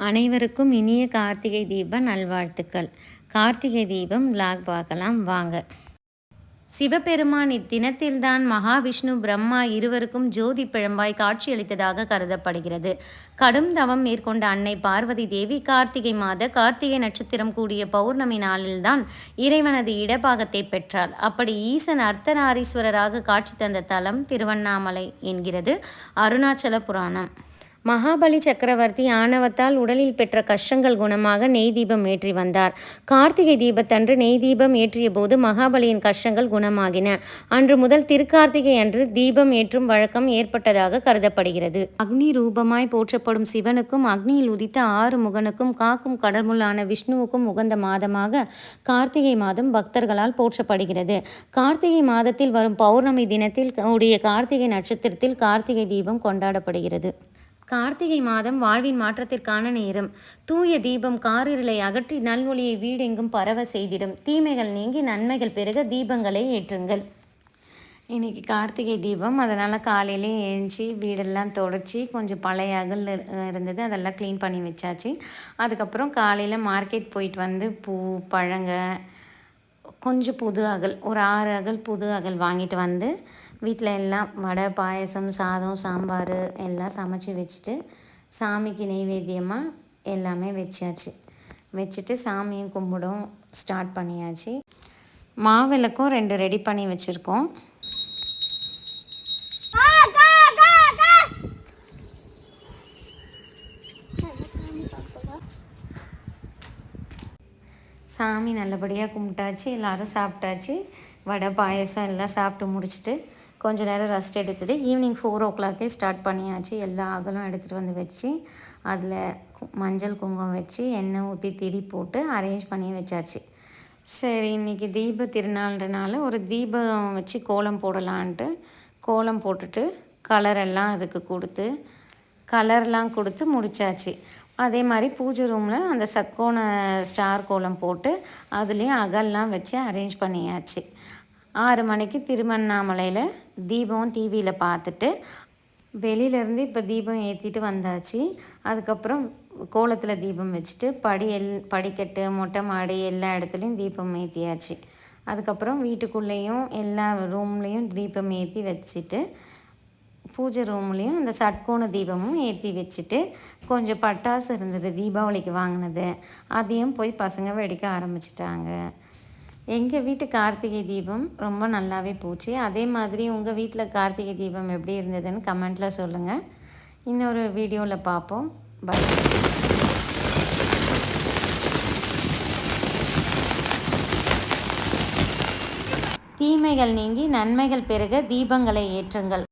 அனைவருக்கும் இனிய கார்த்திகை தீப நல்வாழ்த்துக்கள். கார்த்திகை தீபம் விளாக் பார்க்கலாம் வாங்க. சிவபெருமான் இத்தினத்தில்தான் மகாவிஷ்ணு பிரம்மா இருவருக்கும் ஜோதி பிழம்பாய் காட்சியளித்ததாக கருதப்படுகிறது. கடும் தவம் மேற்கொண்ட அன்னை பார்வதி தேவி கார்த்திகை மாத கார்த்திகை நட்சத்திரம் கூடிய பௌர்ணமி நாளில்தான் இறைவனது இடபாகத்தை பெற்றாள். அப்படி ஈசன் அர்த்தநாரீஸ்வரராக காட்சி தந்த தலம் திருவண்ணாமலை என்கிறது அருணாச்சல புராணம். மகாபலி சக்கரவர்த்தி ஆணவத்தால் உடலில் பெற்ற கஷ்டங்கள் குணமாக நெய் தீபம் ஏற்றி வந்தார். கார்த்திகை தீபத்தன்று நெய் தீபம் ஏற்றிய போது மகாபலியின் கஷ்டங்கள் குணமாகின. அன்று முதல் திருக்கார்த்திகை அன்று தீபம் ஏற்றும் வழக்கம் ஏற்பட்டதாக கருதப்படுகிறது. அக்னி ரூபமாய் போற்றப்படும் சிவனுக்கும் அக்னியில் உதித்த 6 முகனுக்கும் காக்கும் கடவுளான விஷ்ணுவுக்கும் உகந்த மாதமாக கார்த்திகை மாதம் பக்தர்களால் போற்றப்படுகிறது. கார்த்திகை மாதத்தில் வரும் பௌர்ணமி தினத்தில் கூடிய கார்த்திகை நட்சத்திரத்தில் கார்த்திகை தீபம் கொண்டாடப்படுகிறது. கார்த்திகை மாதம் வாழ்வின் மாற்றத்திற்கான நேரம். தூய தீபம் காரிருளை அகற்றி நல்வொளியை வீடெங்கும் பரவ செய்திடும். தீமைகள் நீங்கி நன்மைகள் பெருக தீபங்களை ஏற்றுங்கள். இன்றைக்கி கார்த்திகை தீபம், அதனால் காலையிலே எழுந்துச்சி வீடெல்லாம் தொடச்சி கொஞ்சம் பழைய அகல் இருந்தது, அதெல்லாம் க்ளீன் பண்ணி வச்சாச்சு. அதுக்கப்புறம் காலையில் மார்க்கெட் போயிட்டு வந்து பூ பழங்க கொஞ்சம் புது அகல் ஒரு 6 அகல் புது அகல் வாங்கிட்டு வந்து வீட்டில் எல்லாம் வடை பாயசம் சாதம் சாம்பார் எல்லாம் சமைச்சி வச்சுட்டு சாமிக்கு நெய்வேத்தியமாக எல்லாமே வச்சுட்டு சாமியும் கும்பிடும் ஸ்டார்ட் பண்ணியாச்சு. மாவிளக்கும் 2 ரெடி பண்ணி வச்சுருக்கோம். சாமி நல்லபடியாக கும்பிட்டாச்சு, எல்லோரும் சாப்பிட்டாச்சு. வடை பாயசம் எல்லாம் சாப்பிட்டு முடிச்சுட்டு கொஞ்ச நேரம் ரெஸ்ட் எடுத்துகிட்டு ஈவினிங் 4 o'clock ஸ்டார்ட் பண்ணியாச்சு. எல்லா அகலும் எடுத்துகிட்டு வந்து வச்சு அதில் மஞ்சள் குங்குமம் வச்சு எண்ணெய் ஊற்றி திரி போட்டு அரேஞ்ச் பண்ணி வச்சாச்சு. சரி, இன்றைக்கி தீப திருநாள்ன்றனால ஒரு தீபம் வச்சு கோலம் போடலான்ட்டு கோலம் போட்டுட்டு கலரெல்லாம் அதுக்கு கலர்லாம் கொடுத்து முடித்தாச்சு. அதே மாதிரி பூஜை ரூமில் அந்த சத்கோண ஸ்டார் கோலம் போட்டு அதுலேயும் அகல்லாம் வச்சு அரேஞ்ச் பண்ணியாச்சு. 6 மணிக்கு திருவண்ணாமலையில் தீபம் டிவியில் பார்த்துட்டு வெளியிலேருந்து இப்போ தீபம் ஏற்றிட்டு வந்தாச்சு. அதுக்கப்புறம் கோலத்தில் தீபம் வச்சுட்டு படிக்கட்டு மொட்டை மாடி எல்லா இடத்துலையும் தீபம் ஏற்றியாச்சு. அதுக்கப்புறம் வீட்டுக்குள்ளேயும் எல்லா ரூம்லேயும் தீபம் ஏற்றி வச்சுட்டு பூஜை ரூம்லேயும் அந்த சட்கோண தீபமும் ஏற்றி வச்சுட்டு கொஞ்சம் பட்டாசு இருந்தது தீபாவளிக்கு வாங்கினது, அதையும் போய் பசங்க வெடிக்க ஆரம்பிச்சிட்டாங்க. எங்கள் வீட்டு கார்த்திகை தீபம் ரொம்ப நல்லாவே போச்சு. அதே மாதிரி உங்கள் வீட்டில் கார்த்திகை தீபம் எப்படி இருந்ததுன்னு கமெண்ட்டில் சொல்லுங்கள். இன்னொரு வீடியோவில் பார்ப்போம். பை. தீமைகள் நீங்கி நன்மைகள் பெருக தீபங்களை ஏற்றுங்கள்.